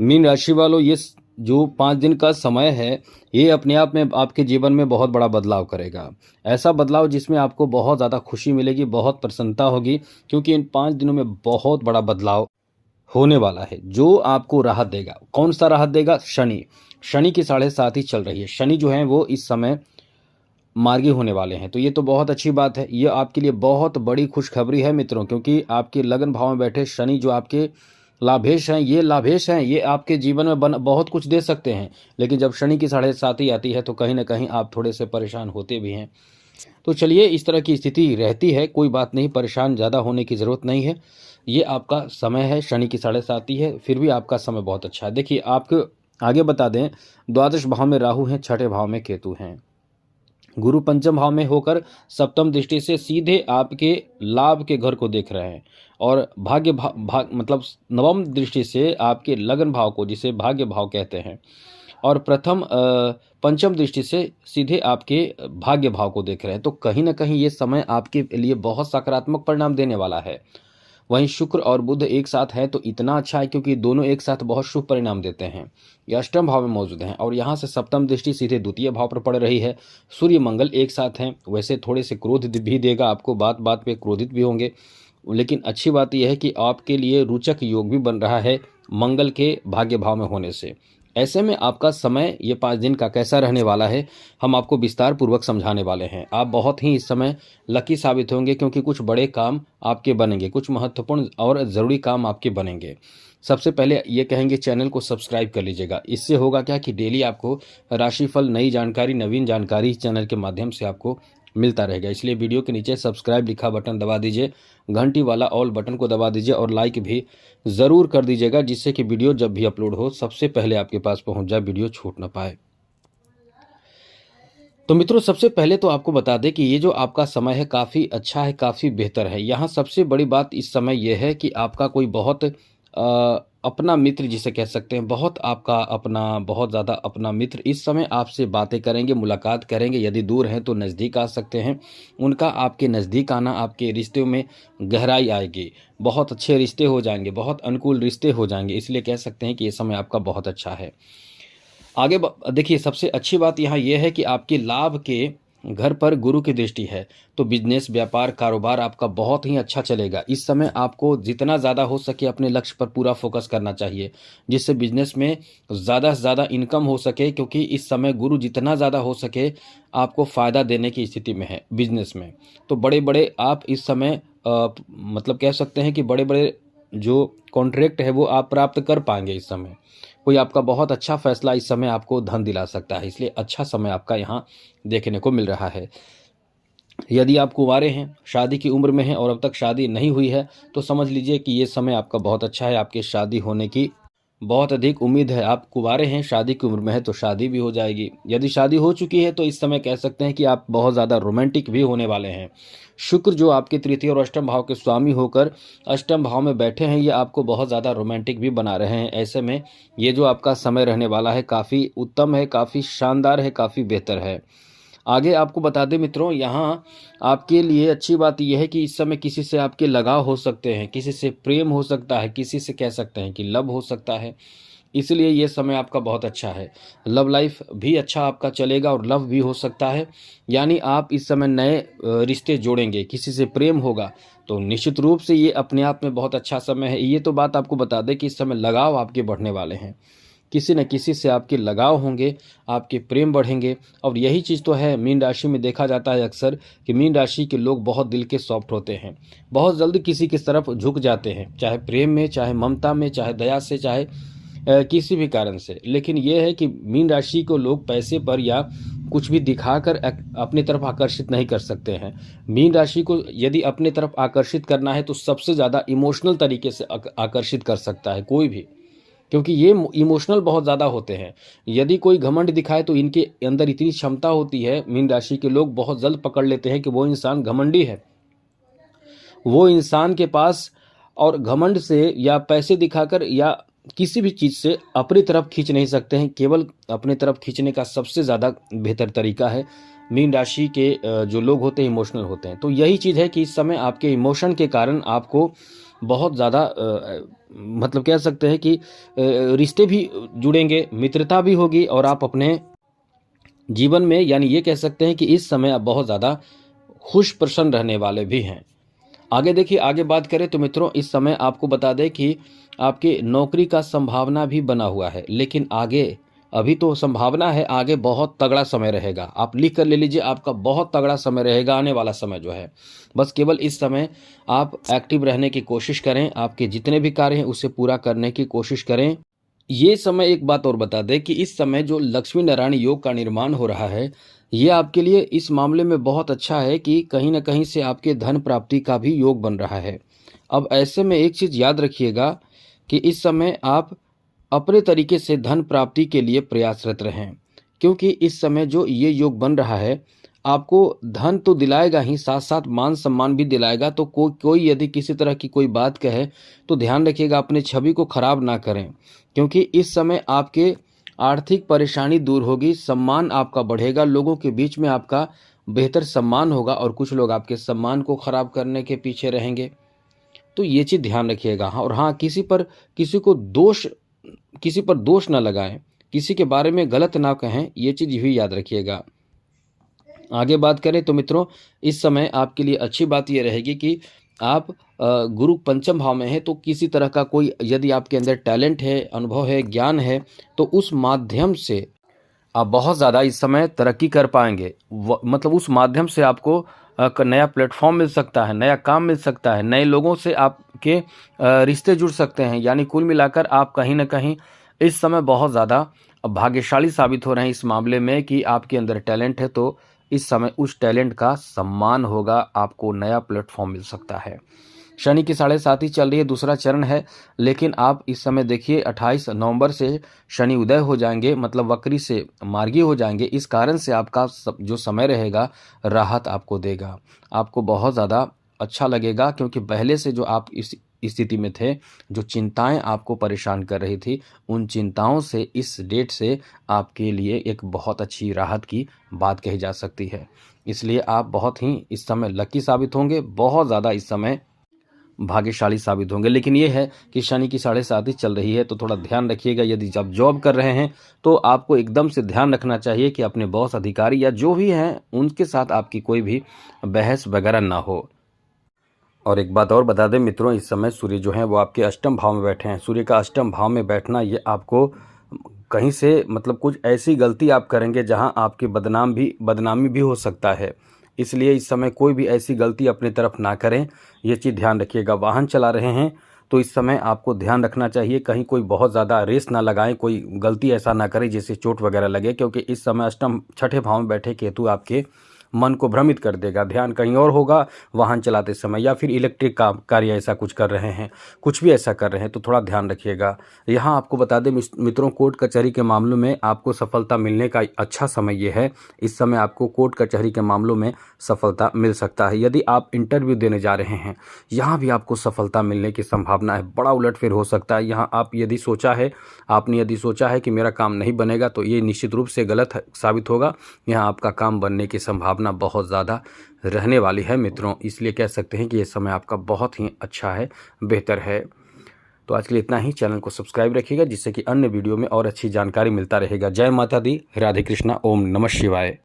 Mean राशि वालों, ये जो 5 दिन का समय है, ये अपने आप में आपके जीवन में बहुत बड़ा बदलाव करेगा। ऐसा बदलाव जिसमें आपको बहुत ज़्यादा खुशी मिलेगी, बहुत प्रसन्नता होगी, क्योंकि इन 5 दिनों में बहुत बड़ा बदलाव होने वाला है, जो आपको राहत देगा। कौन सा राहत देगा? शनि। शनि की 7.5 ही चल रही है। शनि जो है वो इस समय मार्गी होने वाले हैं, तो ये तो बहुत अच्छी बात है। ये आपके लिए बहुत बड़ी खुशखबरी है मित्रों, क्योंकि आपके लगन भाव में बैठे शनि जो आपके लाभेश हैं, ये लाभेश हैं, ये आपके जीवन में बहुत कुछ दे सकते हैं। लेकिन जब शनि की 7.5 आती है तो कहीं ना कहीं आप थोड़े से परेशान होते भी हैं। तो चलिए, इस तरह की स्थिति रहती है, कोई बात नहीं, परेशान ज़्यादा होने की ज़रूरत नहीं है। ये आपका समय है, शनि की 7.5 है, फिर भी आपका समय बहुत अच्छा है। देखिए, आपको आगे बता दें, द्वादश भाव में राहु हैं, छठे भाव में केतु हैं। गुरु पंचम भाव में होकर सप्तम दृष्टि से सीधे आपके लाभ के घर को देख रहे हैं, और भाग्य भाग मतलब नवम दृष्टि से आपके लगन भाव को, जिसे भाग्य भाव कहते हैं, और पंचम दृष्टि से सीधे आपके भाग्य भाव को देख रहे हैं। तो कहीं ना कहीं ये समय आपके लिए बहुत सकारात्मक परिणाम देने वाला है। वहीं शुक्र और बुध एक साथ है तो इतना अच्छा है, क्योंकि दोनों एक साथ बहुत शुभ परिणाम देते हैं। ये अष्टम भाव में मौजूद हैं, और यहाँ से सप्तम दृष्टि सीधे द्वितीय भाव पर पड़ रही है। सूर्य मंगल एक साथ हैं। वैसे थोड़े से क्रोध भी देगा आपको, बात बात पे क्रोधित भी होंगे, लेकिन अच्छी बात यह है कि आपके लिए रोचक योग भी बन रहा है मंगल के भाग्य भाव में होने से। ऐसे में आपका समय ये 5 दिन का कैसा रहने वाला है, हम आपको विस्तार पूर्वक समझाने वाले हैं। आप बहुत ही इस समय लकी साबित होंगे, क्योंकि कुछ बड़े काम आपके बनेंगे, कुछ महत्वपूर्ण और ज़रूरी काम आपके बनेंगे। सबसे पहले ये कहेंगे, चैनल को सब्सक्राइब कर लीजिएगा। इससे होगा क्या कि डेली आपको राशिफल, नई जानकारी, नवीन जानकारी चैनल के माध्यम से आपको मिलता रहेगा। इसलिए वीडियो के नीचे सब्सक्राइब लिखा बटन दबा दीजिए, घंटी वाला ऑल बटन को दबा दीजिए, और लाइक भी ज़रूर कर दीजिएगा, जिससे कि वीडियो जब भी अपलोड हो सबसे पहले आपके पास पहुंच जाए, वीडियो छूट ना पाए। तो मित्रों, सबसे पहले तो आपको बता दें कि ये जो आपका समय है काफ़ी अच्छा है, काफ़ी बेहतर है। यहाँ सबसे बड़ी बात इस समय यह है कि आपका कोई बहुत अपना मित्र जिसे कह सकते हैं, बहुत आपका अपना, बहुत ज़्यादा अपना मित्र इस समय आपसे बातें करेंगे, मुलाकात करेंगे। यदि दूर हैं तो नज़दीक आ सकते हैं। उनका आपके नज़दीक आना आपके रिश्ते में गहराई आएगी, बहुत अच्छे रिश्ते हो जाएंगे, बहुत अनुकूल रिश्ते हो जाएंगे। इसलिए कह सकते हैं कि ये समय आपका बहुत अच्छा है। आगे देखिए, सबसे अच्छी बात यहाँ यह है कि आपके लाभ के घर पर गुरु की दृष्टि है, तो बिजनेस, व्यापार, कारोबार आपका बहुत ही अच्छा चलेगा। इस समय आपको जितना ज़्यादा हो सके अपने लक्ष्य पर पूरा फोकस करना चाहिए, जिससे बिजनेस में ज़्यादा से ज़्यादा इनकम हो सके, क्योंकि इस समय गुरु जितना ज़्यादा हो सके आपको फ़ायदा देने की स्थिति में है बिजनेस में। तो बड़े बड़े आप इस समय मतलब कह सकते हैं कि बड़े बड़े जो कॉन्ट्रैक्ट है वो आप प्राप्त कर पाएंगे इस समय। कोई आपका बहुत अच्छा फैसला इस समय आपको धन दिला सकता है, इसलिए अच्छा समय आपका यहाँ देखने को मिल रहा है। यदि आप कुंवारे हैं, शादी की उम्र में हैं और अब तक शादी नहीं हुई है, तो समझ लीजिए कि ये समय आपका बहुत अच्छा है। आपके शादी होने की बहुत अधिक उम्मीद है। आप कुंवारे हैं, शादी की उम्र में है, तो शादी भी हो जाएगी। यदि शादी हो चुकी है तो इस समय कह सकते हैं कि आप बहुत ज़्यादा रोमांटिक भी होने वाले हैं। शुक्र जो आपके तृतीय और अष्टम भाव के स्वामी होकर अष्टम भाव में बैठे हैं, ये आपको बहुत ज़्यादा रोमांटिक भी बना रहे हैं। ऐसे में ये जो आपका समय रहने वाला है काफ़ी उत्तम है, काफ़ी शानदार है, काफ़ी बेहतर है। आगे आपको बता दें मित्रों, यहाँ आपके लिए अच्छी बात यह है कि इस समय किसी से आपके लगाव हो सकते हैं, किसी से प्रेम हो सकता है, किसी से कह सकते हैं कि लव हो सकता है। इसलिए ये समय आपका बहुत अच्छा है। लव लाइफ भी अच्छा आपका चलेगा और लव भी हो सकता है, यानी आप इस समय नए रिश्ते जोड़ेंगे, किसी से प्रेम होगा, तो निश्चित रूप से ये अपने आप में बहुत अच्छा समय है। ये तो बात आपको बता दें कि इस समय लगाव आपके बढ़ने वाले हैं, किसी न किसी से आपके लगाव होंगे, आपके प्रेम बढ़ेंगे। और यही चीज़ तो है, मीन राशि में देखा जाता है अक्सर कि मीन राशि के लोग बहुत दिल के सॉफ्ट होते हैं, बहुत जल्दी किसी की तरफ झुक जाते हैं, चाहे प्रेम में, चाहे ममता में, चाहे दया से, चाहे किसी भी कारण से। लेकिन यह है कि मीन राशि को लोग पैसे पर या कुछ भी दिखाकर अपनी तरफ आकर्षित नहीं कर सकते हैं। मीन राशि को यदि अपनी तरफ आकर्षित करना है तो सबसे ज़्यादा इमोशनल तरीके से आकर्षित कर सकता है कोई भी, क्योंकि ये इमोशनल बहुत ज़्यादा होते हैं। यदि कोई घमंड दिखाए तो इनके अंदर इतनी क्षमता होती है, मीन राशि के लोग बहुत जल्द पकड़ लेते हैं कि वो इंसान घमंडी है। वो इंसान के पास और घमंड से या पैसे दिखाकर या किसी भी चीज़ से अपनी तरफ खींच नहीं सकते हैं। केवल अपनी तरफ खींचने का सबसे ज़्यादा बेहतर तरीका है, मीन राशि के जो लोग होते हैं इमोशनल होते हैं। तो यही चीज़ है कि इस समय आपके इमोशन के कारण आपको बहुत ज़्यादा मतलब कह सकते हैं कि रिश्ते भी जुड़ेंगे, मित्रता भी होगी और आप अपने जीवन में यानी ये कह सकते हैं कि इस समय आप बहुत ज़्यादा खुश प्रसन्न रहने वाले भी हैं। आगे देखिए, आगे बात करें तो मित्रों इस समय आपको बता दें कि आपकी नौकरी का संभावना भी बना हुआ है, लेकिन आगे अभी तो संभावना है, आगे बहुत तगड़ा समय रहेगा। आप लिख कर ले लीजिए, आपका बहुत तगड़ा समय रहेगा आने वाला समय जो है। बस केवल इस समय आप एक्टिव रहने की कोशिश करें, आपके जितने भी कार्य हैं उसे पूरा करने की कोशिश करें। ये समय एक बात और बता दें कि इस समय जो लक्ष्मी नारायण योग का निर्माण हो रहा है, ये आपके लिए इस मामले में बहुत अच्छा है कि कहीं न कहीं से आपके धन प्राप्ति का भी योग बन रहा है। अब ऐसे में एक चीज़ याद रखिएगा कि इस समय आप अपने तरीके से धन प्राप्ति के लिए प्रयासरत रहें, क्योंकि इस समय जो ये योग बन रहा है, आपको धन तो दिलाएगा ही, साथ-साथ मान-सम्मान भी दिलाएगा। तो कोई यदि किसी तरह की कोई बात कहे, तो ध्यान रखिएगा अपनी छवि को खराब ना करें, क्योंकि इस समय आपके आर्थिक परेशानी दूर होगी, सम्मान आपका बढ़ेगा, लोगों के बीच में आपका बेहतर सम्मान होगा और कुछ लोग आपके सम्मान को खराब करने के पीछे रहेंगे। तो ये चीज़ ध्यान रखिएगा। हाँ, और हाँ, किसी पर दोष ना लगाएं, किसी के बारे में गलत ना कहें, ये चीज़ भी याद रखिएगा। आगे बात करें तो मित्रों इस समय आपके लिए अच्छी बात ये रहेगी कि आप गुरु पंचम भाव में है, तो किसी तरह का कोई यदि आपके अंदर टैलेंट है, अनुभव है, ज्ञान है, तो उस माध्यम से आप बहुत ज़्यादा इस समय तरक्की कर पाएंगे। मतलब उस माध्यम से आपको नया प्लेटफॉर्म मिल सकता है, नया काम मिल सकता है, नए लोगों से आपके रिश्ते जुड़ सकते हैं। यानी कुल मिलाकर आप कहीं ना कहीं इस समय बहुत ज़्यादा भाग्यशाली साबित हो रहे हैं इस मामले में कि आपके अंदर टैलेंट है, तो इस समय उस टैलेंट का सम्मान होगा, आपको नया प्लेटफॉर्म मिल सकता है। शनि की 7.5 चल रही है, दूसरा चरण है, लेकिन आप इस समय देखिए 28 नवंबर से शनि उदय हो जाएंगे, मतलब वक्री से मार्गी हो जाएंगे। इस कारण से आपका जो समय रहेगा राहत आपको देगा, आपको बहुत ज़्यादा अच्छा लगेगा, क्योंकि पहले से जो आप इस स्थिति में थे, जो चिंताएं आपको परेशान कर रही थी, उन चिंताओं से इस डेट से आपके लिए एक बहुत अच्छी राहत की बात कही जा सकती है। इसलिए आप बहुत ही इस समय लकी साबित होंगे, बहुत ज़्यादा इस समय भाग्यशाली साबित होंगे। लेकिन ये है कि शनि की 7.5 चल रही है, तो थोड़ा ध्यान रखिएगा। यदि जब जॉब कर रहे हैं तो आपको एकदम से ध्यान रखना चाहिए कि अपने बॉस, अधिकारी या जो भी हैं उनके साथ आपकी कोई भी बहस वगैरह ना हो। और एक बात और बता दें मित्रों, इस समय सूर्य जो है वो आपके अष्टम भाव में बैठे हैं। सूर्य का अष्टम भाव में बैठना ये आपको कहीं से मतलब कुछ ऐसी गलती आप करेंगे जहां आपकी बदनामी भी हो सकता है। इसलिए इस समय कोई भी ऐसी गलती अपनी तरफ ना करें, ये चीज़ ध्यान रखिएगा। वाहन चला रहे हैं तो इस समय आपको ध्यान रखना चाहिए, कहीं कोई बहुत ज़्यादा रेस ना लगाएं, कोई गलती ऐसा ना करें जिससे चोट वगैरह लगे, क्योंकि इस समय अष्टम छठे भाव में बैठे केतु आपके मन को भ्रमित कर देगा। ध्यान कहीं और होगा वाहन चलाते समय, या फिर इलेक्ट्रिक का कार्य ऐसा कुछ कर रहे हैं, कुछ भी ऐसा कर रहे हैं तो थोड़ा ध्यान रखिएगा। यहाँ आपको बता दें मित्रों, कोर्ट कचहरी के मामलों में आपको सफलता मिलने का अच्छा समय ये है। इस समय आपको कोर्ट कचहरी के मामलों में सफलता मिल सकता है। यदि आप इंटरव्यू देने जा रहे हैं, यहाँ भी आपको सफलता मिलने की संभावना है। बड़ा उलटफेर हो सकता है। यहाँ आपने यदि सोचा है कि मेरा काम नहीं बनेगा, तो ये निश्चित रूप से गलत साबित होगा। यहाँ आपका काम बनने की संभावना बहुत ज़्यादा रहने वाली है मित्रों। इसलिए कह सकते हैं कि ये समय आपका बहुत ही अच्छा है, बेहतर है। तो आज के लिए इतना ही। चैनल को सब्सक्राइब रखिएगा, जिससे कि अन्य वीडियो में और अच्छी जानकारी मिलता रहेगा। जय माता दी, राधे कृष्णा, ओम नमः शिवाय।